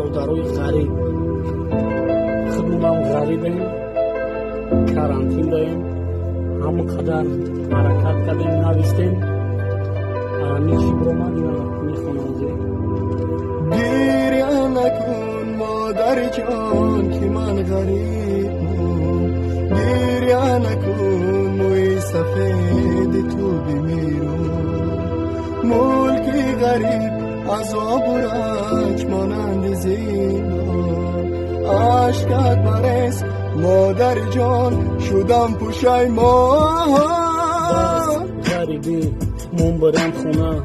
برادرای غریب خودمونم غریبیم карантин داریم همه قدر حرکت کردیم نویستیم همیچی برامد میخونم گریه نکن مادر جان که من غریبم گریه نکن موی سفید تو بمیرم ملکی غریب عذاب و رنج مانند زندان عشقت برس مادر جان شدم پشیمان غریبی من برم خونه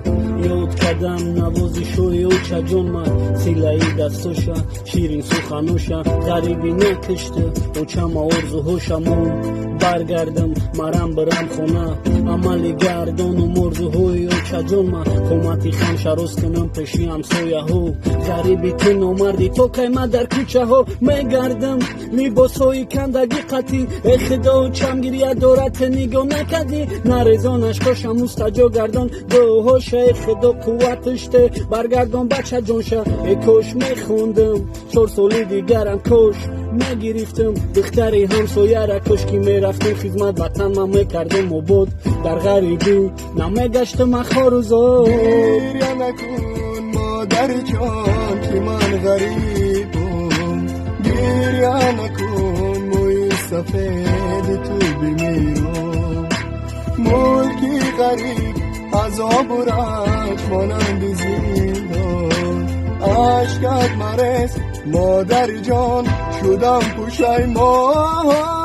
یاد کردم نوازشوی او چجون من سیلایی دستوشا شیرین سخنوشا غریبی نکشته او چم آرزوهاشا من برگردم مرم برم خونه عملی گردان و مرزوهای او چجون من قومتی خمشه روز کنم پیشی همسایه ها غریبی که نامردی تو که من در کوچه ها میگردم لیباس های کندگی قطی ای خدا چم گریه دارت نگاه نکردی نرزانش کاشم مستجا گردان دوهاش ای خدا قوتش ده برگردان بچه جانشه ای کاش میخوندم 4 سالی دیگرم کاش میگرفتم دختری همسایه را کاش که میرفتم خدمت وطن من میکردم عبود در غریبی نمیگشتم خاروزا گریه نکن مادر جان که من غریبم گریه نکن موی سفید تو بمیرم ملکی غریب عذاب و رنج مانند زندان عشقت مرس مادر جان شدم پشیمان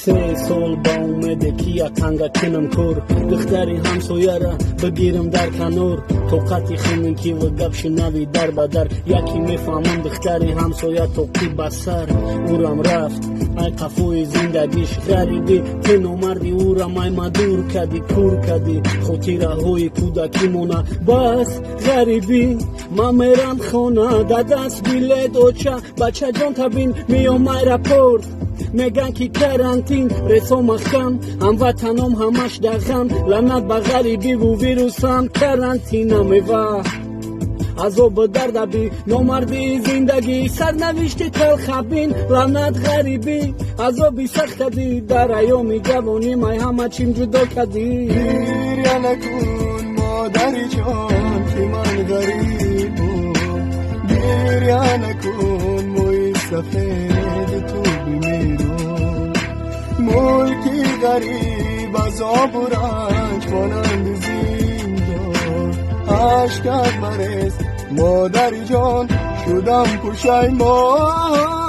3 سال با اومده که یک تنگه کنم کور دختری همسایه را بگیرم در کنور طاقتی خونین که و گپ شنوی در بدر یکی میفهمم دختری همسایه توقی بسر اورم رفت ای قفوی زندگیش غریبی که نامردی اورم ای مدور کدی کور کدی خاطره های کودکی مونه بس غریبی من میرم خانه در دست بیلت اوچه بچه جان تبین میام ایرپورت میگن که کرانتین رسو مخم هم وطنم همش دغم لعنت به غریبی و ویروسم کرانتینم و عذاب دردبی نامردی زندگی سرنوشت تلخبین لعنت غریبی عذابی سخت کردی در ایام جوانی من همه چیم جدا کردی گریه نکن مادر جان که من غریبم گریه نکن موی سفید تو بمیرم ملکی غریب عذاب و رنج مانند زندان عشقت مرس مادر جان شدم پشیمان